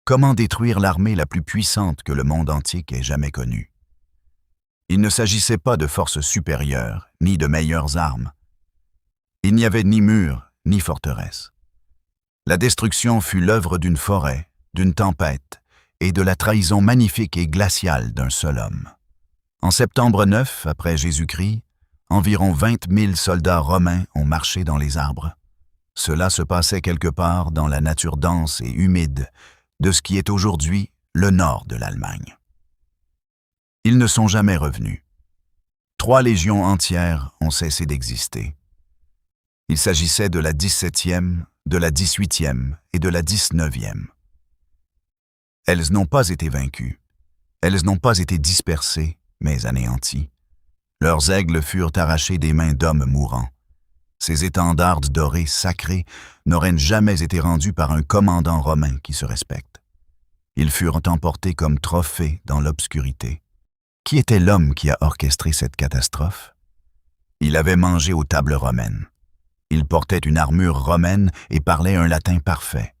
Comment détruire l'armée la plus puissante que le monde antique ait jamais connue? Il ne s'agissait pas de forces supérieures, ni de meilleures armes. Il n'y avait ni murs, ni forteresses. La destruction fut l'œuvre d'une forêt, d'une tempête et de la trahison magnifique et glaciale d'un seul homme. En septembre 9, après Jésus-Christ, environ 20 000 soldats romains ont marché dans les arbres. Cela se passait quelque part dans la nature dense et humide de ce qui est aujourd'hui le nord de l'Allemagne. Ils ne sont jamais revenus. 3 légions entières ont cessé d'exister. Il s'agissait de la 17e, de la 18e et de la 19e. Elles n'ont pas été vaincues. Elles n'ont pas été dispersées, mais anéanties. Leurs aigles furent arrachés des mains d'hommes mourants. Ces étendards dorés sacrés n'auraient jamais été rendus par un commandant romain qui se respecte. Ils furent emportés comme trophées dans l'obscurité. Qui était l'homme qui a orchestré cette catastrophe? Il avait mangé aux tables romaines. Il portait une armure romaine et parlait un latin parfait.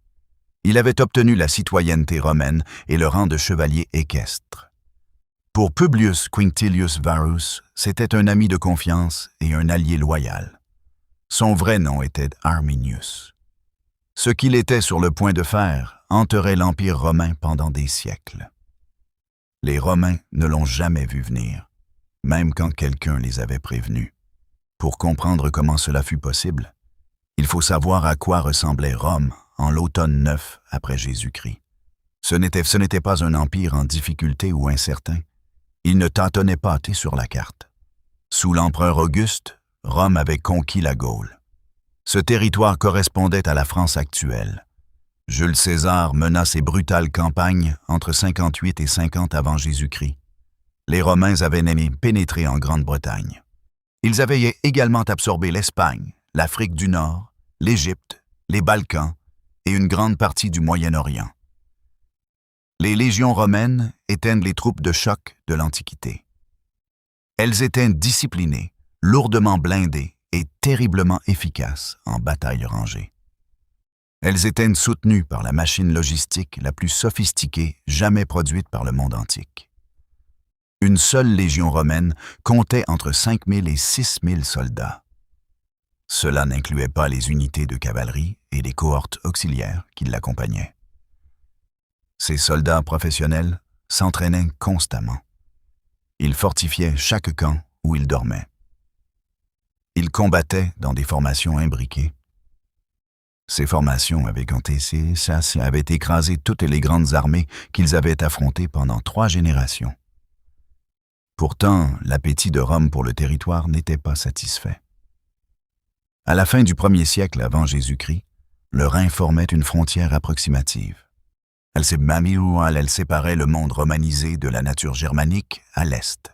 Il avait obtenu la citoyenneté romaine et le rang de chevalier équestre. Pour Publius Quinctilius Varus, c'était un ami de confiance et un allié loyal. Son vrai nom était Arminius. Ce qu'il était sur le point de faire hanterait l'Empire romain pendant des siècles. Les Romains ne l'ont jamais vu venir, même quand quelqu'un les avait prévenus. Pour comprendre comment cela fut possible, il faut savoir à quoi ressemblait Rome en l'automne 9 après Jésus-Christ. Ce n'était pas un empire en difficulté ou incertain. Il ne tâtonnait pas sur la carte. Sous l'empereur Auguste, Rome avait conquis la Gaule. Ce territoire correspondait à la France actuelle. Jules César mena ses brutales campagnes entre 58 et 50 avant Jésus-Christ. Les Romains avaient pénétré en Grande-Bretagne. Ils avaient également absorbé l'Espagne, l'Afrique du Nord, l'Égypte, les Balkans et une grande partie du Moyen-Orient. Les légions romaines étaient les troupes de choc de l'Antiquité. Elles étaient disciplinées, lourdement blindées et terriblement efficaces en bataille rangée. Elles étaient soutenues par la machine logistique la plus sophistiquée jamais produite par le monde antique. Une seule légion romaine comptait entre 5 000 et 6 000 soldats. Cela n'incluait pas les unités de cavalerie et les cohortes auxiliaires qui l'accompagnaient. Ces soldats professionnels s'entraînaient constamment. Ils fortifiaient chaque camp où ils dormaient. Ils combattaient dans des formations imbriquées. Ces formations avaient écrasé toutes les grandes armées qu'ils avaient affrontées pendant 3 générations. Pourtant, l'appétit de Rome pour le territoire n'était pas satisfait. À la fin du 1er siècle avant Jésus-Christ, le Rhin formait une frontière approximative. Elle séparait le monde romanisé de la nature germanique à l'est.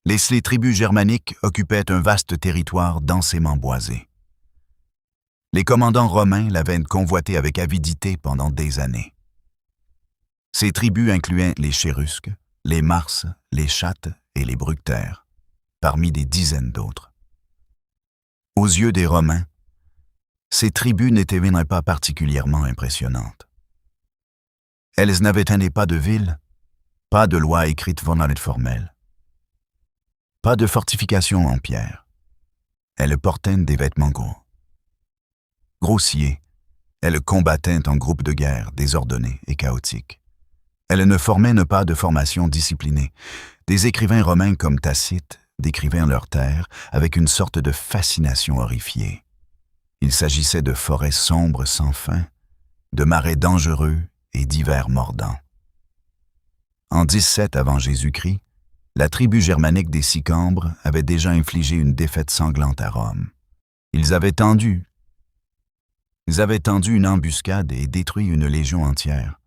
Les tribus germaniques occupaient un vaste territoire densément boisé. Les commandants romains l'avaient convoité avec avidité pendant des années. Ces tribus incluaient les Chérusques, les Marses, les Chattes et les Bructères, parmi des dizaines d'autres. Aux yeux des Romains, ces tribus n'étaient pas particulièrement impressionnantes. Elles n'avaient pas de ville, pas de loi écrite formelle, pas de fortifications en pierre. Elles portaient des vêtements gros. Grossiers, elles combattaient en groupes de guerre désordonnés et chaotiques. Elles ne formaient pas de formation disciplinée. Des écrivains romains comme Tacite décrivaient leur terre avec une sorte de fascination horrifiée. Il s'agissait de forêts sombres sans fin, de marais dangereux et d'hivers mordants. En 17 avant Jésus-Christ, la tribu germanique des Sicambres avait déjà infligé une défaite sanglante à Rome. Ils avaient tendu une embuscade et détruit une légion entière.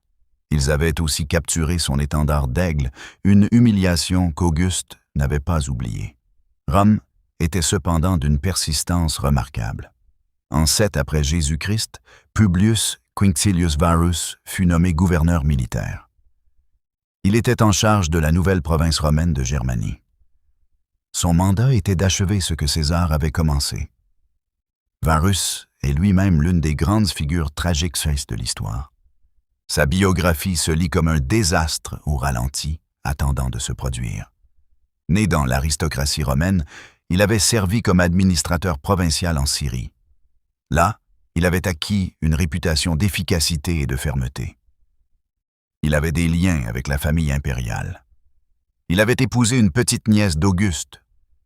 Ils avaient aussi capturé son étendard d'aigle, une humiliation qu'Auguste n'avait pas oubliée. Rome était cependant d'une persistance remarquable. En 7 après Jésus-Christ, Publius Quinctilius Varus fut nommé gouverneur militaire. Il était en charge de la nouvelle province romaine de Germanie. Son mandat était d'achever ce que César avait commencé. Varus est lui-même l'une des grandes figures tragiques de l'histoire. Sa biographie se lit comme un désastre au ralenti, attendant de se produire. Né dans l'aristocratie romaine, il avait servi comme administrateur provincial en Syrie. Là, il avait acquis une réputation d'efficacité et de fermeté. Il avait des liens avec la famille impériale. Il avait épousé une petite nièce d'Auguste.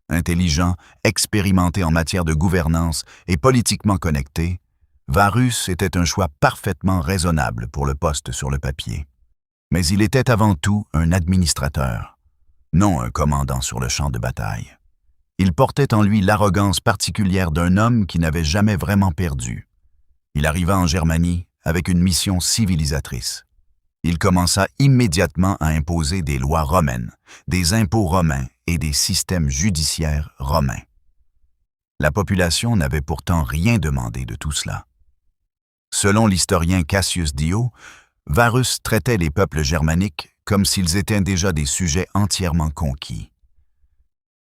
Intelligent, expérimenté en matière de gouvernance et politiquement connecté, Varus était un choix parfaitement raisonnable pour le poste sur le papier. Mais il était avant tout un administrateur, non un commandant sur le champ de bataille. Il portait en lui l'arrogance particulière d'un homme qui n'avait jamais vraiment perdu. Il arriva en Germanie avec une mission civilisatrice. Il commença immédiatement à imposer des lois romaines, des impôts romains et des systèmes judiciaires romains. La population n'avait pourtant rien demandé de tout cela. Selon l'historien Cassius Dio, Varus traitait les peuples germaniques comme s'ils étaient déjà des sujets entièrement conquis.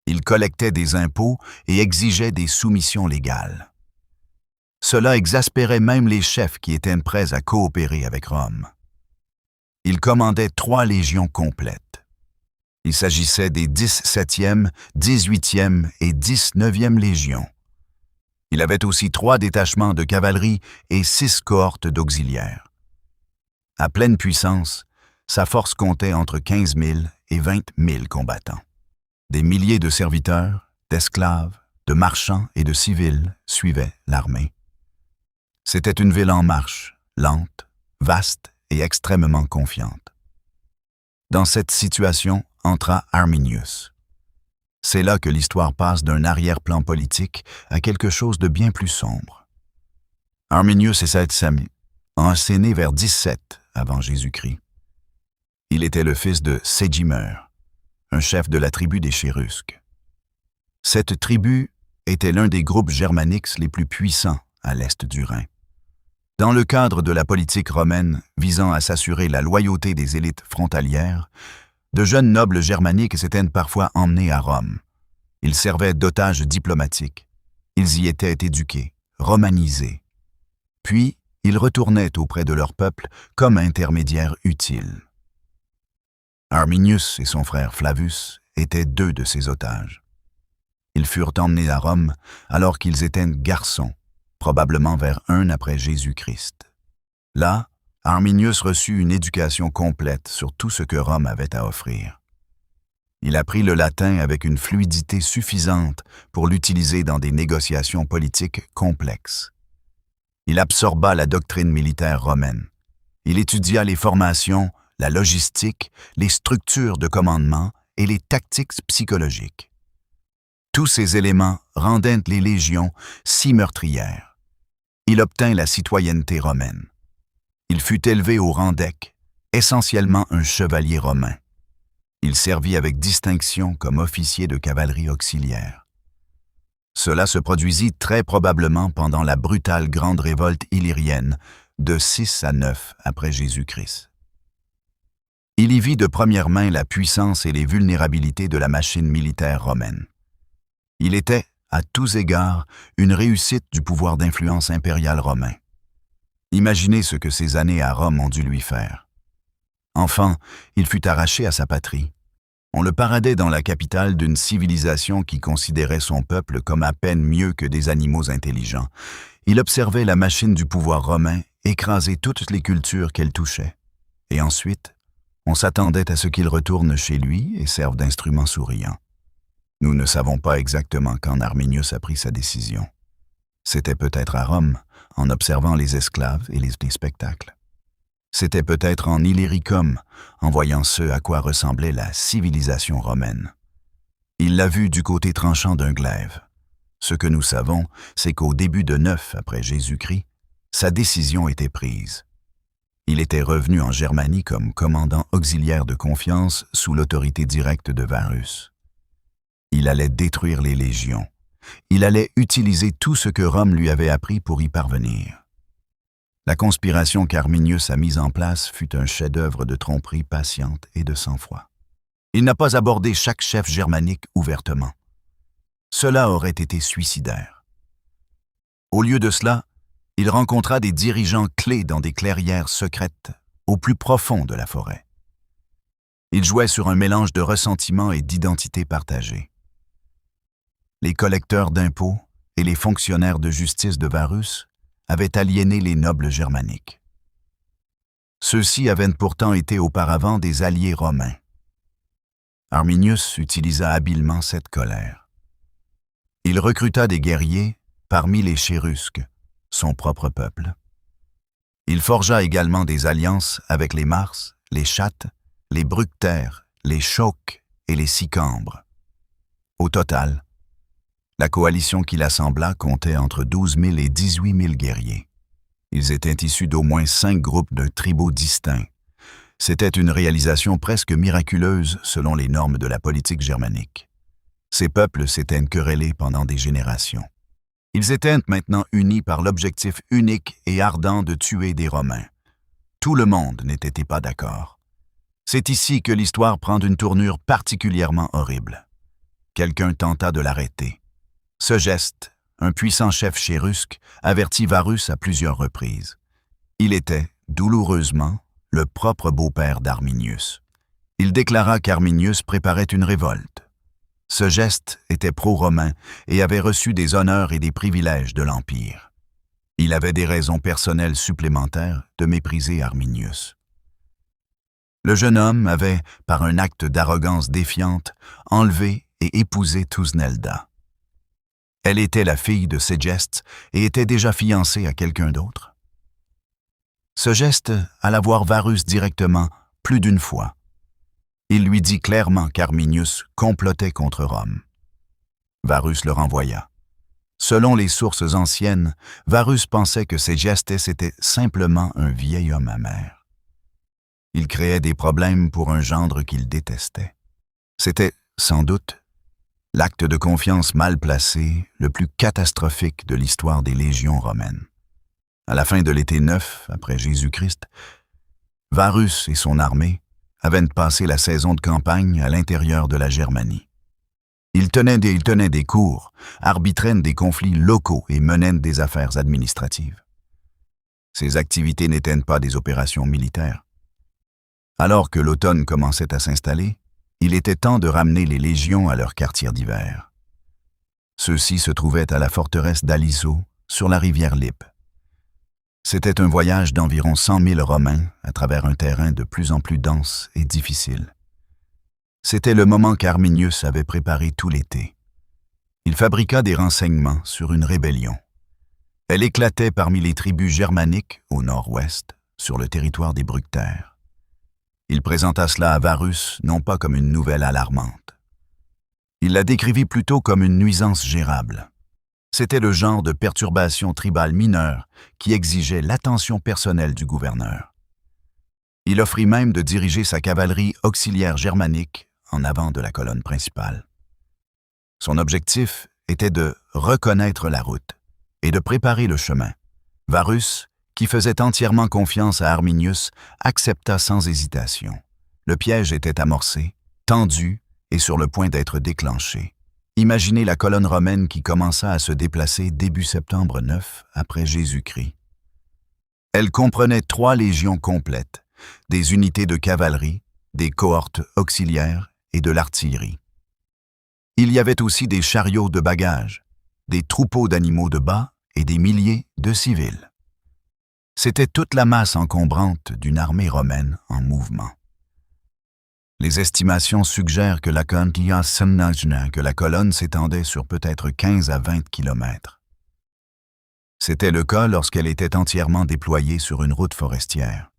Il collectait des impôts et exigeait des soumissions légales. Cela exaspérait même les chefs qui étaient prêts à coopérer avec Rome. Il commandait 3 légions complètes. Il s'agissait des 17e, 18e et 19e légions. Il avait aussi 3 détachements de cavalerie et 6 cohortes d'auxiliaires. À pleine puissance, sa force comptait entre 15 000 et 20 000 combattants. Des milliers de serviteurs, d'esclaves, de marchands et de civils suivaient l'armée. C'était une ville en marche, lente, vaste et extrêmement confiante. Dans cette situation entra Arminius. C'est là que l'histoire passe d'un arrière-plan politique à quelque chose de bien plus sombre. Arminius est né vers 17 avant Jésus-Christ. Il était le fils de Ségimer, un chef de la tribu des Chérusques. Cette tribu était l'un des groupes germaniques les plus puissants à l'est du Rhin. Dans le cadre de la politique romaine visant à s'assurer la loyauté des élites frontalières, de jeunes nobles germaniques s'étaient parfois emmenés à Rome. Ils servaient d'otages diplomatiques. Ils y étaient éduqués, romanisés. Puis, ils retournaient auprès de leur peuple comme intermédiaires utiles. Arminius et son frère Flavus étaient 2 de ces otages. Ils furent emmenés à Rome alors qu'ils étaient garçons, probablement vers 1 après Jésus-Christ. Là, Arminius reçut une éducation complète sur tout ce que Rome avait à offrir. Il apprit le latin avec une fluidité suffisante pour l'utiliser dans des négociations politiques complexes. Il absorba la doctrine militaire romaine. Il étudia les formations, la logistique, les structures de commandement et les tactiques psychologiques. Tous ces éléments rendaient les légions si meurtrières. Il obtint la citoyenneté romaine. Il fut élevé au rang d'éque, essentiellement un chevalier romain. Il servit avec distinction comme officier de cavalerie auxiliaire. Cela se produisit très probablement pendant la brutale grande révolte illyrienne de 6 à 9 après Jésus-Christ. Il y vit de première main la puissance et les vulnérabilités de la machine militaire romaine. Il était, à tous égards, une réussite du pouvoir d'influence impérial romain. Imaginez ce que ces années à Rome ont dû lui faire. Enfant, il fut arraché à sa patrie. On le paradait dans la capitale d'une civilisation qui considérait son peuple comme à peine mieux que des animaux intelligents. Il observait la machine du pouvoir romain écraser toutes les cultures qu'elle touchait. Et ensuite, on s'attendait à ce qu'il retourne chez lui et serve d'instrument souriant. Nous ne savons pas exactement quand Arminius a pris sa décision. C'était peut-être à Rome, en observant les esclaves et les spectacles. C'était peut-être en Illyricum, en voyant ce à quoi ressemblait la civilisation romaine. Il l'a vu du côté tranchant d'un glaive. Ce que nous savons, c'est qu'au début de 9 après Jésus-Christ, sa décision était prise. Il était revenu en Germanie comme commandant auxiliaire de confiance sous l'autorité directe de Varus. Il allait détruire les légions. Il allait utiliser tout ce que Rome lui avait appris pour y parvenir. La conspiration qu'Arminius a mise en place fut un chef-d'œuvre de tromperie patiente et de sang-froid. Il n'a pas abordé chaque chef germanique ouvertement. Cela aurait été suicidaire. Au lieu de cela, il rencontra des dirigeants clés dans des clairières secrètes au plus profond de la forêt. Il jouait sur un mélange de ressentiment et d'identité partagée. Les collecteurs d'impôts et les fonctionnaires de justice de Varus avaient aliéné les nobles germaniques. Ceux-ci avaient pourtant été auparavant des alliés romains. Arminius utilisa habilement cette colère. Il recruta des guerriers parmi les Chérusques, son propre peuple. Il forgea également des alliances avec les Mars, les Chattes, les Bructères, les Chauques et les Sicambres. Au total, la coalition qu'il assembla comptait entre 12 000 et 18 000 guerriers. Ils étaient issus d'au moins 5 groupes de tribus distincts. C'était une réalisation presque miraculeuse selon les normes de la politique germanique. Ces peuples s'étaient querellés pendant des générations. Ils étaient maintenant unis par l'objectif unique et ardent de tuer des Romains. Tout le monde n'était pas d'accord. C'est ici que l'histoire prend une tournure particulièrement horrible. Quelqu'un tenta de l'arrêter. Ce geste, un puissant chef chérusque, avertit Varus à plusieurs reprises. Il était, douloureusement, le propre beau-père d'Arminius. Il déclara qu'Arminius préparait une révolte. Ce geste était pro-romain et avait reçu des honneurs et des privilèges de l'Empire. Il avait des raisons personnelles supplémentaires de mépriser Arminius. Le jeune homme avait, par un acte d'arrogance défiante, enlevé et épousé Thusnelda. Elle était la fille de Ségeste et était déjà fiancée à quelqu'un d'autre. Ce geste alla voir Varus directement plus d'une fois. Il lui dit clairement qu'Arminius complotait contre Rome. Varus le renvoya. Selon les sources anciennes, Varus pensait que Ségeste était simplement un vieil homme amer. Il créait des problèmes pour un gendre qu'il détestait. C'était, sans doute, l'acte de confiance mal placé le plus catastrophique de l'histoire des légions romaines. À la fin de l'été 9, après Jésus-Christ, Varus et son armée avaient passé la saison de campagne à l'intérieur de la Germanie. Ils tenaient des cours, arbitraient des conflits locaux et menaient des affaires administratives. Ces activités n'étaient pas des opérations militaires. Alors que l'automne commençait à s'installer, il était temps de ramener les légions à leur quartier d'hiver. Ceux-ci se trouvaient à la forteresse d'Aliso, sur la rivière Lippe. C'était un voyage d'environ 100 000 Romains à travers un terrain de plus en plus dense et difficile. C'était le moment qu'Arminius avait préparé tout l'été. Il fabriqua des renseignements sur une rébellion. Elle éclatait parmi les tribus germaniques au nord-ouest, sur le territoire des Bructères. Il présenta cela à Varus non pas comme une nouvelle alarmante. Il la décrivit plutôt comme une nuisance gérable. C'était le genre de perturbation tribale mineure qui exigeait l'attention personnelle du gouverneur. Il offrit même de diriger sa cavalerie auxiliaire germanique en avant de la colonne principale. Son objectif était de reconnaître la route et de préparer le chemin. Varus, qui faisait entièrement confiance à Arminius, accepta sans hésitation. Le piège était amorcé, tendu et sur le point d'être déclenché. Imaginez la colonne romaine qui commença à se déplacer début septembre 9 après Jésus-Christ. Elle comprenait 3 légions complètes, des unités de cavalerie, des cohortes auxiliaires et de l'artillerie. Il y avait aussi des chariots de bagages, des troupeaux d'animaux de bas et des milliers de civils. C'était toute la masse encombrante d'une armée romaine en mouvement. Les estimations suggèrent que la colonne s'étendait sur peut-être 15 à 20 kilomètres. C'était le cas lorsqu'elle était entièrement déployée sur une route forestière.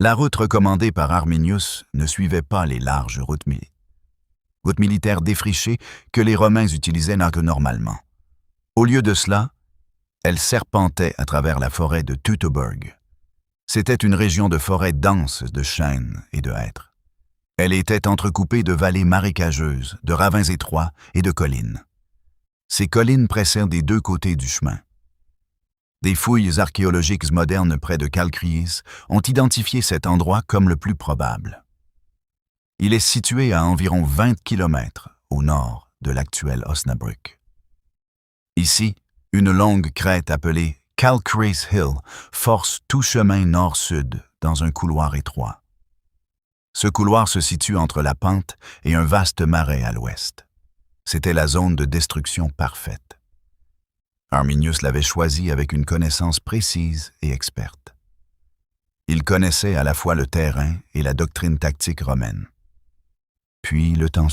La route recommandée par Arminius ne suivait pas les larges routes militaires défrichées que les Romains utilisaient normalement. Au lieu de cela, elle serpentait à travers la forêt de Teutoburg. C'était une région de forêt dense de chênes et de hêtres. Elle était entrecoupée de vallées marécageuses, de ravins étroits et de collines. Ces collines pressaient des 2 côtés du chemin. Des fouilles archéologiques modernes près de Kalkriis ont identifié cet endroit comme le plus probable. Il est situé à environ 20 kilomètres au nord de l'actuel Osnabrück. Ici, une longue crête appelée Kalkriis Hill force tout chemin nord-sud dans un couloir étroit. Ce couloir se situe entre la pente et un vaste marais à l'ouest. C'était la zone de destruction parfaite. Arminius l'avait choisi avec une connaissance précise et experte. Il connaissait à la fois le terrain et la doctrine tactique romaine. Puis le temps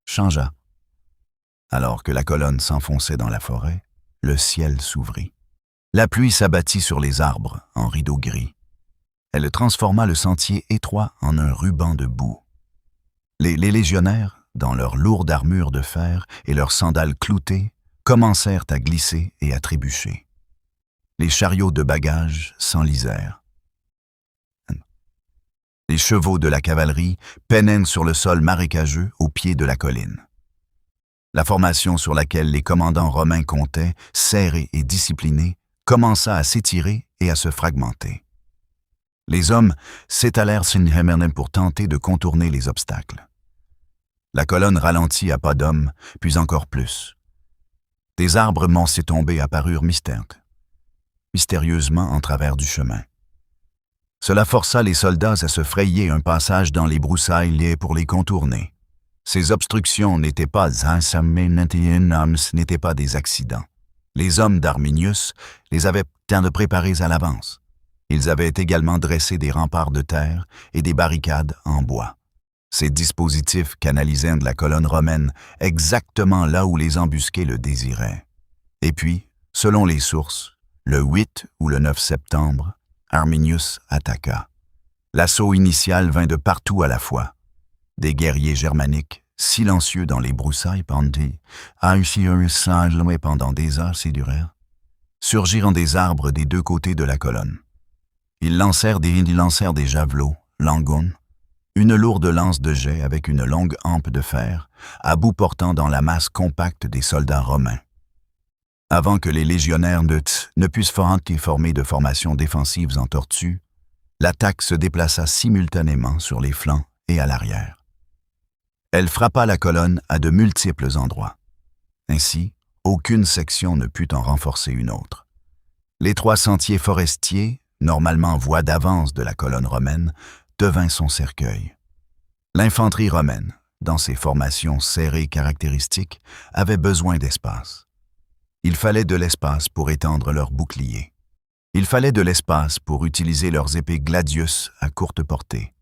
changea. Alors que la colonne s'enfonçait dans la forêt, le ciel s'ouvrit. La pluie s'abattit sur les arbres en rideau gris. Elle transforma le sentier étroit en un ruban de boue. Les légionnaires, dans leur lourde armure de fer et leurs sandales cloutées, commencèrent à glisser et à trébucher. Les chariots de bagages s'enlisèrent. Les chevaux de la cavalerie peinaient sur le sol marécageux au pied de la colline. La formation sur laquelle les commandants romains comptaient, serrés et disciplinés, commença à s'étirer et à se fragmenter. Les hommes s'étalèrent pour tenter de contourner les obstacles. La colonne ralentit à pas d'homme, puis encore plus. Des arbres massés tombés apparurent mystérieusement en travers du chemin. Cela força les soldats à se frayer un passage dans les broussailles liées pour les contourner. Ces obstructions n'étaient pas des accidents. Les hommes d'Arminius les avaient préparés à l'avance. Ils avaient également dressé des remparts de terre et des barricades en bois. Ces dispositifs canalisaient de la colonne romaine exactement là où les embusqués le désiraient. Et puis, selon les sources, le 8 ou le 9 septembre, Arminius attaqua. L'assaut initial vint de partout à la fois. Des guerriers germaniques, silencieux dans les broussailles pendant des heures surgirent des arbres des deux côtés de la colonne. Ils lancèrent des javelots, langones, une lourde lance de jet avec une longue hampe de fer, à bout portant dans la masse compacte des soldats romains. Avant que les légionnaires ne puissent former de formations défensives en tortue, l'attaque se déplaça simultanément sur les flancs et à l'arrière. Elle frappa la colonne à de multiples endroits. Ainsi, aucune section ne put en renforcer une autre. L'étroit sentier forestier, normalement voie d'avance de la colonne romaine, devint son cercueil. L'infanterie romaine, dans ses formations serrées caractéristiques, avait besoin d'espace. Il fallait de l'espace pour étendre leurs boucliers. Il fallait de l'espace pour utiliser leurs épées gladius à courte portée.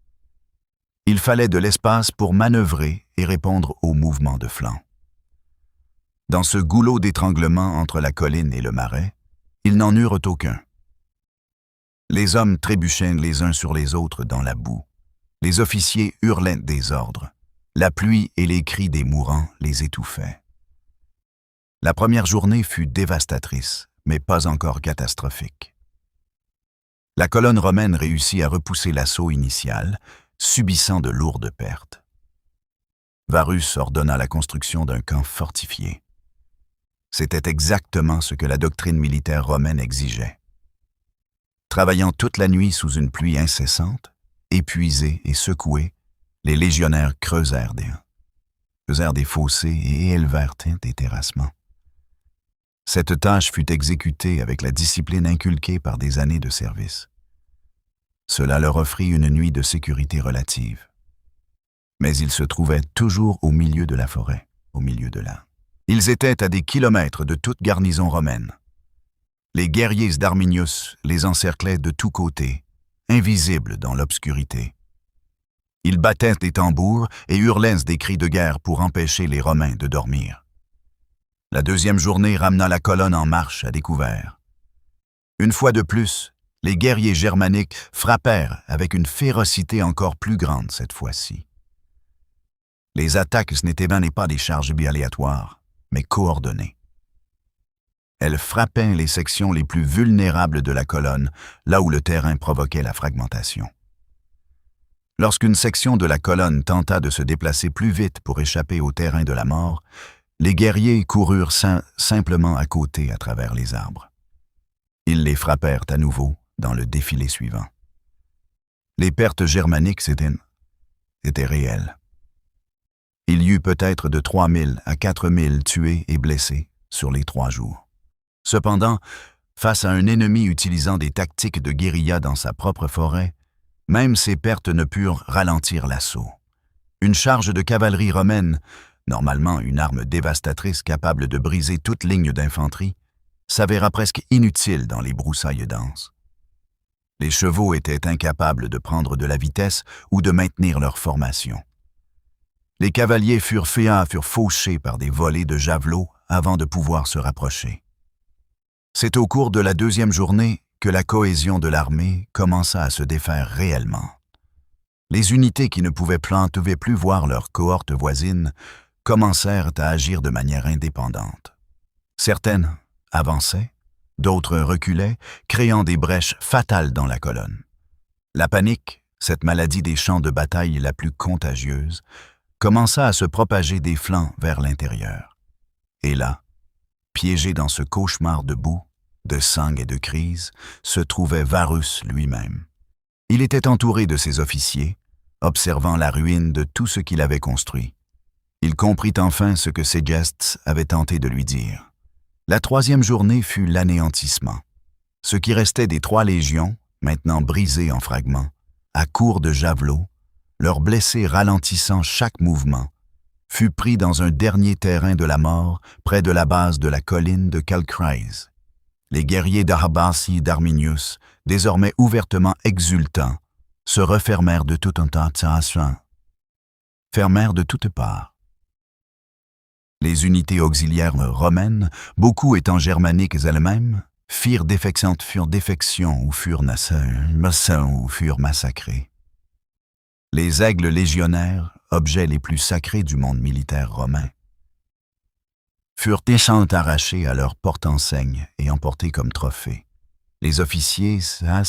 Il fallait de l'espace pour manœuvrer et répondre aux mouvements de flanc. Dans ce goulot d'étranglement entre la colline et le marais, ils n'en eurent aucun. Les hommes trébuchaient les uns sur les autres dans la boue. Les officiers hurlaient des ordres. La pluie et les cris des mourants les étouffaient. La première journée fut dévastatrice, mais pas encore catastrophique. La colonne romaine réussit à repousser l'assaut initial, subissant de lourdes pertes. Varus ordonna la construction d'un camp fortifié. C'était exactement ce que la doctrine militaire romaine exigeait. Travaillant toute la nuit sous une pluie incessante, épuisés et secoués, les légionnaires creusèrent des fossés et élevèrent des terrassements. Cette tâche fut exécutée avec la discipline inculquée par des années de service. Cela leur offrit une nuit de sécurité relative. Mais ils se trouvaient toujours au milieu de la forêt, Ils étaient à des kilomètres de toute garnison romaine. Les guerriers d'Arminius les encerclaient de tous côtés, invisibles dans l'obscurité. Ils battaient des tambours et hurlaient des cris de guerre pour empêcher les Romains de dormir. La deuxième journée ramena la colonne en marche à découvert. Une fois de plus, les guerriers germaniques frappèrent avec une férocité encore plus grande cette fois-ci. Les attaques n'étaient pas des charges aléatoires, mais coordonnées. Elles frappaient les sections les plus vulnérables de la colonne, là où le terrain provoquait la fragmentation. Lorsqu'une section de la colonne tenta de se déplacer plus vite pour échapper au terrain de la mort, les guerriers coururent simplement à côté à travers les arbres. Ils les frappèrent à nouveau dans le défilé suivant. Les pertes germaniques étaient réelles. Il y eut peut-être de 3000 à 4000 tués et blessés sur les 3 jours. Cependant, Face à un ennemi utilisant des tactiques de guérilla dans sa propre forêt, même ses pertes ne purent ralentir l'assaut. Une charge de cavalerie romaine, normalement une arme dévastatrice capable de briser toute ligne d'infanterie, s'avéra presque inutile dans les broussailles denses. Les chevaux étaient incapables de prendre de la vitesse ou de maintenir leur formation. Les cavaliers furent fauchés par des volées de javelots avant de pouvoir se rapprocher. C'est au cours de la deuxième journée que la cohésion de l'armée commença à se défaire réellement. Les unités qui ne pouvaient plus voir leurs cohortes voisines commencèrent à agir de manière indépendante. Certaines avançaient, d'autres reculaient, créant des brèches fatales dans la colonne. La panique, cette maladie des champs de bataille la plus contagieuse, commença à se propager des flancs vers l'intérieur. Et là, piégé dans ce cauchemar de boue, de sang et de crise, se trouvait Varus lui-même. Il était entouré de ses officiers, observant la ruine de tout ce qu'il avait construit. Il comprit enfin ce que Ségeste avait tenté de lui dire. La troisième journée fut l'anéantissement. Ce qui restait des 3 légions, maintenant brisées en fragments, à court de javelots, leurs blessés ralentissant chaque mouvement, fut pris dans un dernier terrain de la mort près de la base de la colline de Calchraise. Les guerriers d'Arabas et d'Arminius, désormais ouvertement exultants, se refermèrent de toute tentation, fermèrent de toutes parts. Les unités auxiliaires romaines, beaucoup étant germaniques elles-mêmes, furent défections ou furent massacrées. Les aigles légionnaires, objets les plus sacrés du monde militaire romain, furent arrachés à leur porte-enseigne et emportés comme trophées. Les officiers,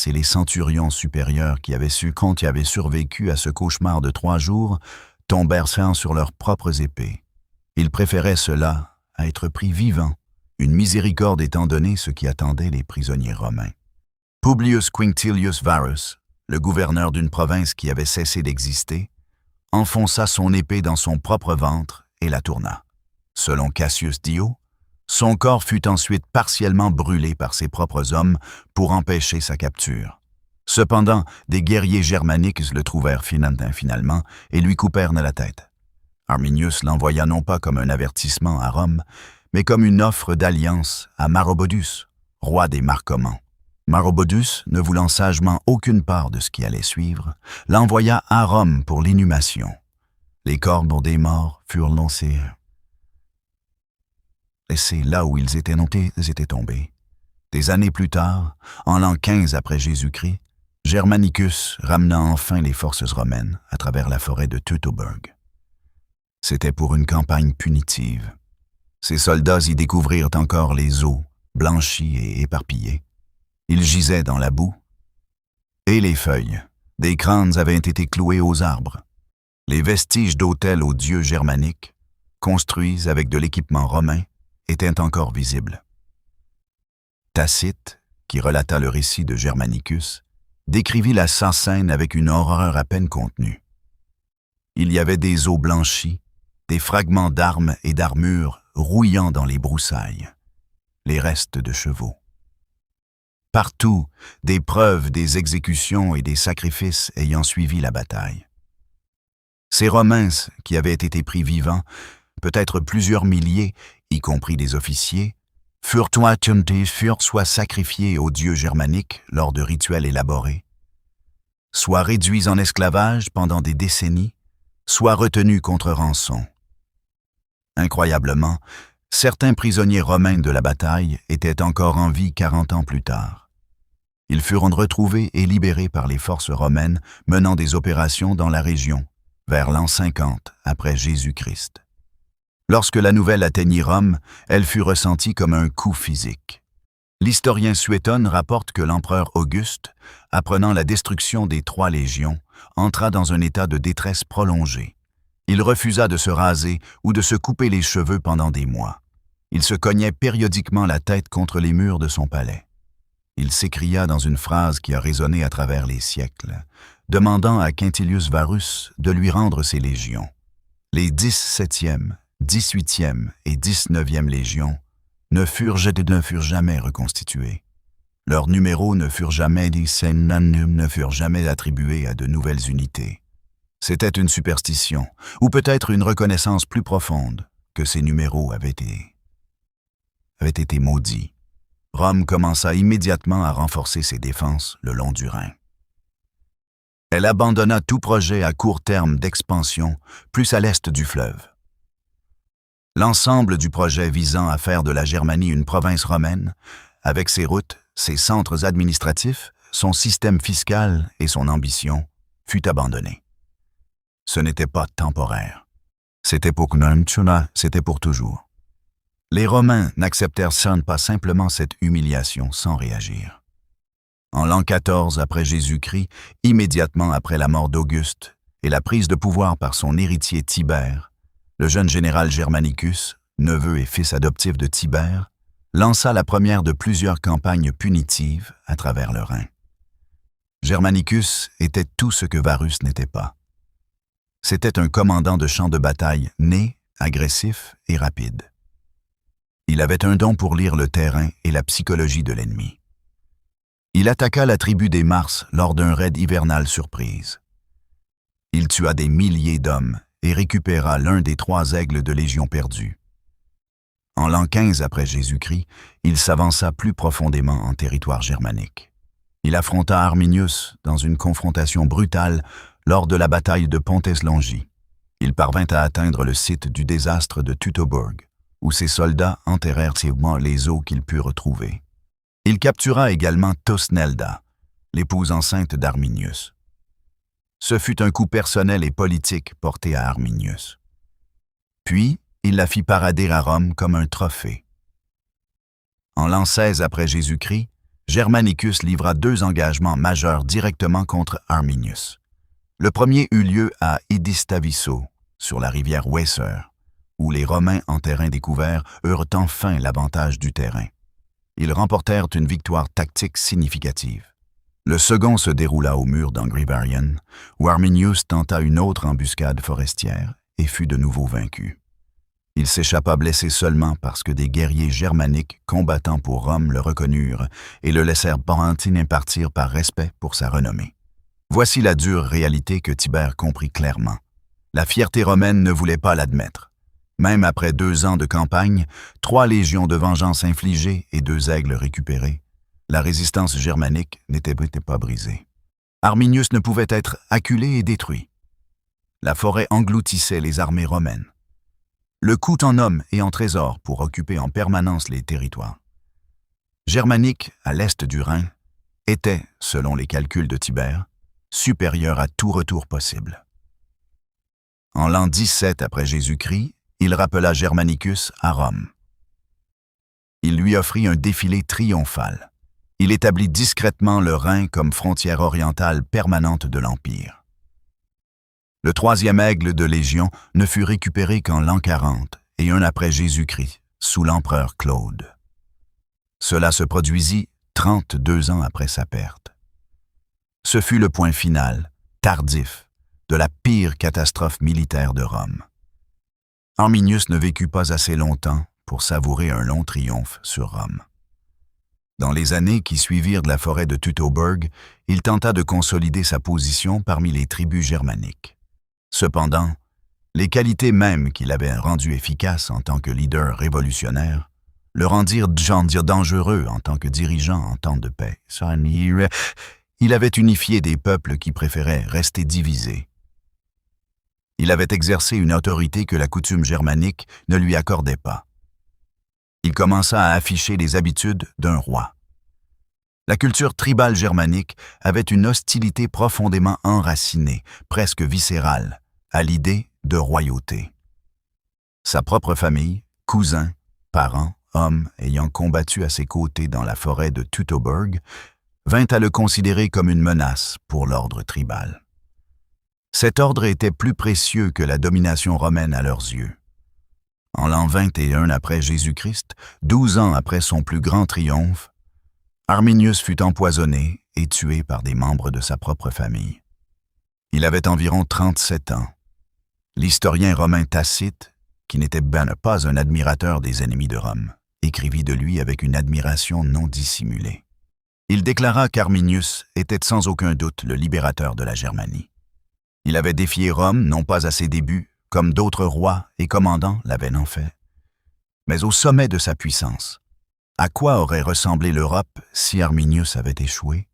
et les centurions supérieurs qui avaient survécu à ce cauchemar de 3 jours, tombèrent sur leurs propres épées. Ils préféraient cela à être pris vivants, une miséricorde étant donnée ce qui attendait les prisonniers romains. Publius Quinctilius Varus, le gouverneur d'une province qui avait cessé d'exister, enfonça son épée dans son propre ventre et la tourna. Selon Cassius Dio, son corps fut ensuite partiellement brûlé par ses propres hommes pour empêcher sa capture. Cependant, des guerriers germaniques le trouvèrent finalement et lui coupèrent la tête. Arminius l'envoya non pas comme un avertissement à Rome, mais comme une offre d'alliance à Maroboduus, roi des Marcomans. Maroboduus, ne voulant sagement aucune part de ce qui allait suivre, l'envoya à Rome pour l'inhumation. Les corps des morts furent laissés là où ils étaient tombés. Des années plus tard, en l'an 15 après Jésus-Christ, Germanicus ramena enfin les forces romaines à travers la forêt de Teutoburg. C'était pour une campagne punitive. Ses soldats y découvrirent encore les os, blanchis et éparpillés. Ils gisaient dans la boue. Et les feuilles, des crânes avaient été cloués aux arbres. Les vestiges d'autels aux dieux germaniques, construits avec de l'équipement romain, étaient encore visibles. Tacite, qui relata le récit de Germanicus, décrivit la scène avec une horreur à peine contenue. Il y avait des os blanchis, des fragments d'armes et d'armures rouillant dans les broussailles, les restes de chevaux. Partout, des preuves des exécutions et des sacrifices ayant suivi la bataille. Ces Romains, qui avaient été pris vivants, peut-être plusieurs milliers, y compris des officiers, furent soit sacrifiés aux dieux germaniques lors de rituels élaborés, soit réduits en esclavage pendant des décennies, soit retenus contre rançon. Incroyablement, certains prisonniers romains de la bataille étaient encore en vie 40 ans plus tard. Ils furent retrouvés et libérés par les forces romaines menant des opérations dans la région, vers l'an 50 après Jésus-Christ. Lorsque la nouvelle atteignit Rome, elle fut ressentie comme un coup physique. L'historien Suétone rapporte que l'empereur Auguste, apprenant la destruction des 3 légions, entra dans un état de détresse prolongée. Il refusa de se raser ou de se couper les cheveux pendant des mois. Il se cognait périodiquement la tête contre les murs de son palais. Il s'écria dans une phrase qui a résonné à travers les siècles, demandant à Quintilius Varus de lui rendre ses légions. Les 17e, 18e et 19e légions ne furent jamais reconstituées. Leurs numéros ne furent jamais ne furent jamais attribués à de nouvelles unités. C'était une superstition, ou peut-être une reconnaissance plus profonde, que ces numéros avaient été maudits. Rome commença immédiatement à renforcer ses défenses le long du Rhin. Elle abandonna tout projet à court terme d'expansion plus à l'est du fleuve. L'ensemble du projet visant à faire de la Germanie une province romaine, avec ses routes, ses centres administratifs, son système fiscal et son ambition, fut abandonné. Ce n'était pas temporaire. C'était pour toujours. Les Romains n'acceptèrent pas simplement cette humiliation sans réagir. En l'an 14 après Jésus-Christ, immédiatement après la mort d'Auguste et la prise de pouvoir par son héritier Tibère, le jeune général Germanicus, neveu et fils adoptif de Tibère, lança la première de plusieurs campagnes punitives à travers le Rhin. Germanicus était tout ce que Varus n'était pas. C'était un commandant de champ de bataille né, agressif et rapide. Il avait un don pour lire le terrain et la psychologie de l'ennemi. Il attaqua la tribu des Mars lors d'un raid hivernal surprise. Il tua des milliers d'hommes et récupéra l'un des 3 aigles de Légion perdue. En l'an 15 après Jésus-Christ, il s'avança plus profondément en territoire germanique. Il affronta Arminius dans une confrontation brutale lors de la bataille de Pontes-Longy. Il parvint à atteindre le site du désastre de Teutoburg, où ses soldats enterrèrent les os qu'ils purent trouver. Il captura également Thusnelda, l'épouse enceinte d'Arminius. Ce fut un coup personnel et politique porté à Arminius. Puis, il la fit parader à Rome comme un trophée. En l'an 16 après Jésus-Christ, Germanicus livra 2 engagements majeurs directement contre Arminius. Le premier eut lieu à Edistaviso, sur la rivière Weser, où les Romains en terrain découvert eurent enfin l'avantage du terrain. Ils remportèrent une victoire tactique significative. Le second se déroula au mur d'Angrivarian, où Arminius tenta une autre embuscade forestière et fut de nouveau vaincu. Il s'échappa blessé seulement parce que des guerriers germaniques combattant pour Rome le reconnurent et le laissèrent partir par respect pour sa renommée. Voici la dure réalité que Tibère comprit clairement. La fierté romaine ne voulait pas l'admettre. Même après 2 ans de campagne, 3 légions de vengeance infligées et 2 aigles récupérés, la résistance germanique n'était pas brisée. Arminius ne pouvait être acculé et détruit. La forêt engloutissait les armées romaines. Le coût en hommes et en trésors pour occuper en permanence les territoires. Germanique, à l'est du Rhin, était, selon les calculs de Tibère, supérieur à tout retour possible. En l'an 17 après Jésus-Christ, il rappela Germanicus à Rome. Il lui offrit un défilé triomphal. Il établit discrètement le Rhin comme frontière orientale permanente de l'Empire. Le 3e aigle de Légion ne fut récupéré qu'en l'an 40 et un après Jésus-Christ, sous l'empereur Claude. Cela se produisit 32 ans après sa perte. Ce fut le point final, tardif, de la pire catastrophe militaire de Rome. Arminius ne vécut pas assez longtemps pour savourer un long triomphe sur Rome. Dans les années qui suivirent de la forêt de Teutoburg, il tenta de consolider sa position parmi les tribus germaniques. Cependant, les qualités mêmes qui l'avaient rendu efficace en tant que leader révolutionnaire le rendirent dangereux en tant que dirigeant en temps de paix. Il avait unifié des peuples qui préféraient rester divisés. Il avait exercé une autorité que la coutume germanique ne lui accordait pas. Il commença à afficher les habitudes d'un roi. La culture tribale germanique avait une hostilité profondément enracinée, presque viscérale, à l'idée de royauté. Sa propre famille, cousins, parents, hommes ayant combattu à ses côtés dans la forêt de Teutoburg, vint à le considérer comme une menace pour l'ordre tribal. Cet ordre était plus précieux que la domination romaine à leurs yeux. En l'an 21 après Jésus-Christ, 12 ans après son plus grand triomphe, Arminius fut empoisonné et tué par des membres de sa propre famille. Il avait environ 37 ans. L'historien romain Tacite, qui n'était pas un admirateur des ennemis de Rome, écrivit de lui avec une admiration non dissimulée. Il déclara qu'Arminius était sans aucun doute le libérateur de la Germanie. Il avait défié Rome non pas à ses débuts, comme d'autres rois et commandants l'avaient non fait, mais au sommet de sa puissance. À quoi aurait ressemblé l'Europe si Arminius avait échoué?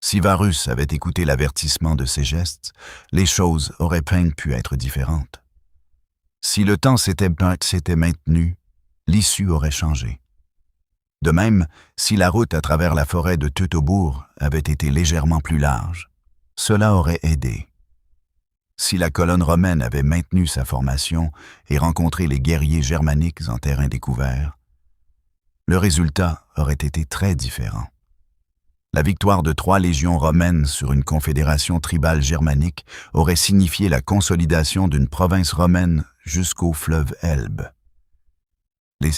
Si Varus avait écouté l'avertissement de ses gestes, les choses auraient peine pu être différentes. Si le temps s'était maintenu, l'issue aurait changé. De même, si la route à travers la forêt de Teutobourg avait été légèrement plus large, cela aurait aidé. Si la colonne romaine avait maintenu sa formation et rencontré les guerriers germaniques en terrain découvert, le résultat aurait été très différent. La victoire de 3 légions romaines sur une confédération tribale germanique aurait signifié la consolidation d'une province romaine jusqu'au fleuve Elbe.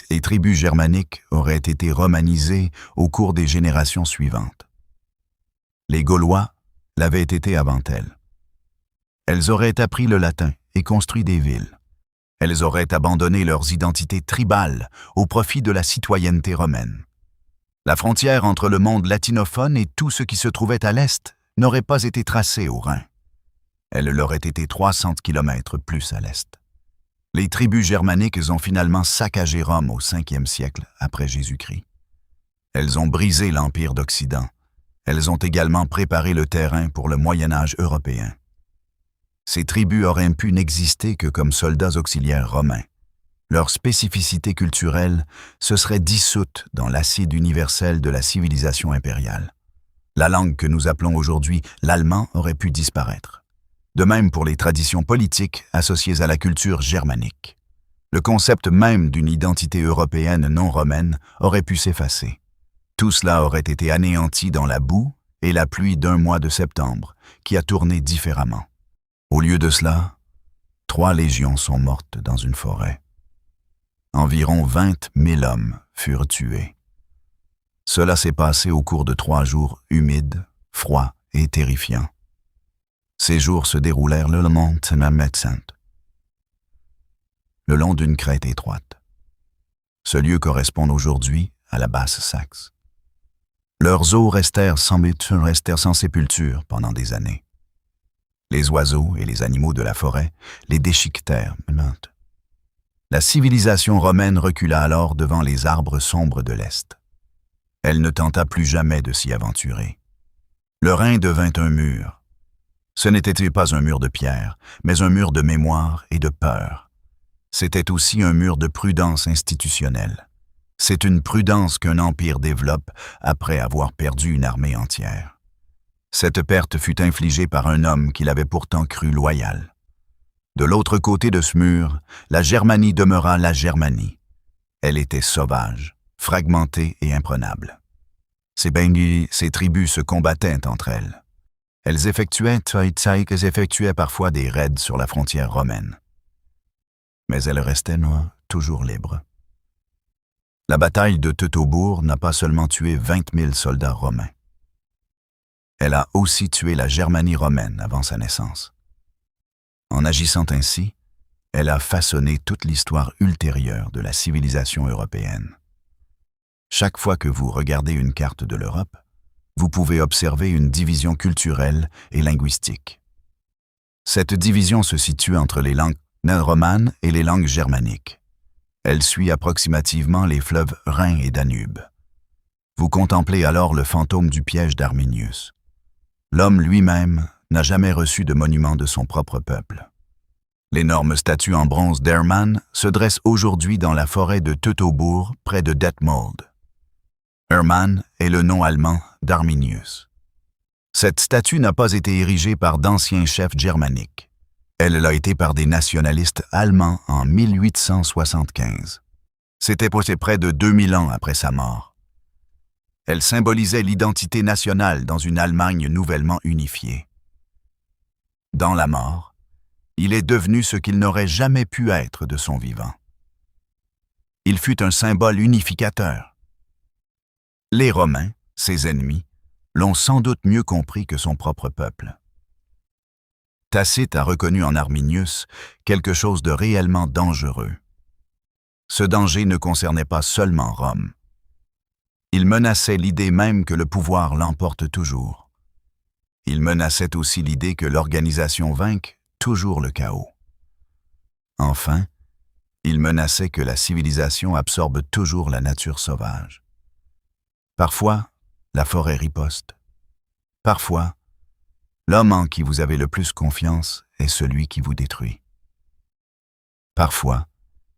Les tribus germaniques auraient été romanisées au cours des générations suivantes. Les Gaulois l'avaient été avant elles. Elles auraient appris le latin et construit des villes. Elles auraient abandonné leurs identités tribales au profit de la citoyenneté romaine. La frontière entre le monde latinophone et tout ce qui se trouvait à l'est n'aurait pas été tracée au Rhin. Elle leur aurait été 300 kilomètres plus à l'est. Les tribus germaniques ont finalement saccagé Rome au 5e siècle après Jésus-Christ. Elles ont brisé l'Empire d'Occident. Elles ont également préparé le terrain pour le Moyen Âge européen. Ces tribus auraient pu n'exister que comme soldats auxiliaires romains. Leur spécificité culturelle se serait dissoute dans l'acide universel de la civilisation impériale. La langue que nous appelons aujourd'hui l'allemand aurait pu disparaître. De même pour les traditions politiques associées à la culture germanique. Le concept même d'une identité européenne non romaine aurait pu s'effacer. Tout cela aurait été anéanti dans la boue et la pluie d'un mois de septembre, qui a tourné différemment. Au lieu de cela, 3 légions sont mortes dans une forêt. Environ 20 000 hommes furent tués. Cela s'est passé au cours de 3 jours humides, froids et terrifiants. Ces jours se déroulèrent le long d'une crête étroite. Ce lieu correspond aujourd'hui à la Basse-Saxe. Leurs os restèrent sans sépulture pendant des années. Les oiseaux et les animaux de la forêt les déchiquetèrent. La civilisation romaine recula alors devant les arbres sombres de l'Est. Elle ne tenta plus jamais de s'y aventurer. Le Rhin devint un mur. Ce n'était pas un mur de pierre, mais un mur de mémoire et de peur. C'était aussi un mur de prudence institutionnelle. C'est une prudence qu'un empire développe après avoir perdu une armée entière. Cette perte fut infligée par un homme qu'il avait pourtant cru loyal. De l'autre côté de ce mur, la Germanie demeura la Germanie. Elle était sauvage, fragmentée et imprenable. Ces tribus se combattaient entre elles. Elles effectuaient parfois des raids sur la frontière romaine. Mais elles restaient toujours libres. La bataille de Teutobourg n'a pas seulement tué 20 000 soldats romains. Elle a aussi tué la Germanie romaine avant sa naissance. En agissant ainsi, elle a façonné toute l'histoire ultérieure de la civilisation européenne. Chaque fois que vous regardez une carte de l'Europe, vous pouvez observer une division culturelle et linguistique. Cette division se situe entre les langues romanes et les langues germaniques. Elle suit approximativement les fleuves Rhin et Danube. Vous contemplez alors le fantôme du piège d'Arminius. L'homme lui-même n'a jamais reçu de monument de son propre peuple. L'énorme statue en bronze d'Hermann se dresse aujourd'hui dans la forêt de Teutobourg, près de Detmold. Hermann est le nom allemand d'Arminius. Cette statue n'a pas été érigée par d'anciens chefs germaniques. Elle l'a été par des nationalistes allemands en 1875. C'était passé près de 2000 ans après sa mort. Elle symbolisait l'identité nationale dans une Allemagne nouvellement unifiée. Dans la mort, il est devenu ce qu'il n'aurait jamais pu être de son vivant. Il fut un symbole unificateur. Les Romains, ses ennemis, l'ont sans doute mieux compris que son propre peuple. Tacite a reconnu en Arminius quelque chose de réellement dangereux. Ce danger ne concernait pas seulement Rome. Il menaçait l'idée même que le pouvoir l'emporte toujours. Il menaçait aussi l'idée que l'organisation vainque toujours le chaos. Enfin, il menaçait que la civilisation absorbe toujours la nature sauvage. Parfois, la forêt riposte. Parfois, l'homme en qui vous avez le plus confiance est celui qui vous détruit. Parfois,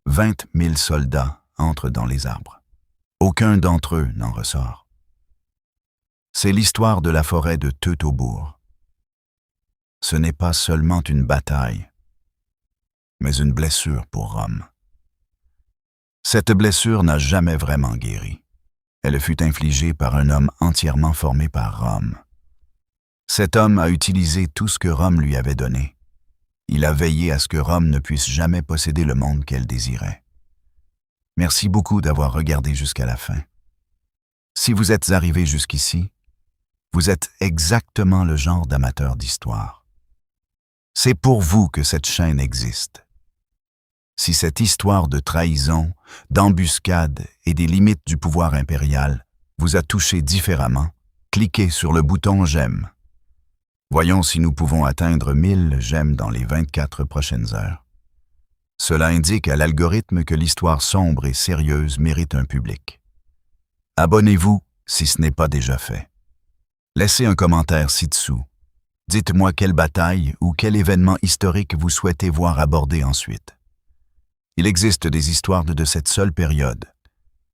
20 000 soldats entrent dans les arbres. Aucun d'entre eux n'en ressort. C'est l'histoire de la forêt de Teutobourg. Ce n'est pas seulement une bataille, mais une blessure pour Rome. Cette blessure n'a jamais vraiment guéri. Elle fut infligée par un homme entièrement formé par Rome. Cet homme a utilisé tout ce que Rome lui avait donné. Il a veillé à ce que Rome ne puisse jamais posséder le monde qu'elle désirait. Merci beaucoup d'avoir regardé jusqu'à la fin. Si vous êtes arrivé jusqu'ici, vous êtes exactement le genre d'amateur d'histoire. C'est pour vous que cette chaîne existe. Si cette histoire de trahison, d'embuscade et des limites du pouvoir impérial vous a touché différemment, cliquez sur le bouton « J'aime ». Voyons si nous pouvons atteindre 1000 j'aime dans les 24 prochaines heures. Cela indique à l'algorithme que l'histoire sombre et sérieuse mérite un public. Abonnez-vous si ce n'est pas déjà fait. Laissez un commentaire ci-dessous. Dites-moi quelle bataille ou quel événement historique vous souhaitez voir abordé ensuite. Il existe des histoires de cette seule période.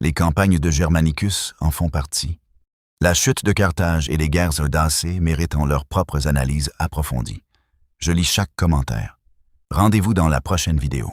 Les campagnes de Germanicus en font partie. La chute de Carthage et les guerres eudacées méritant leurs propres analyses approfondies. Je lis chaque commentaire. Rendez-vous dans la prochaine vidéo.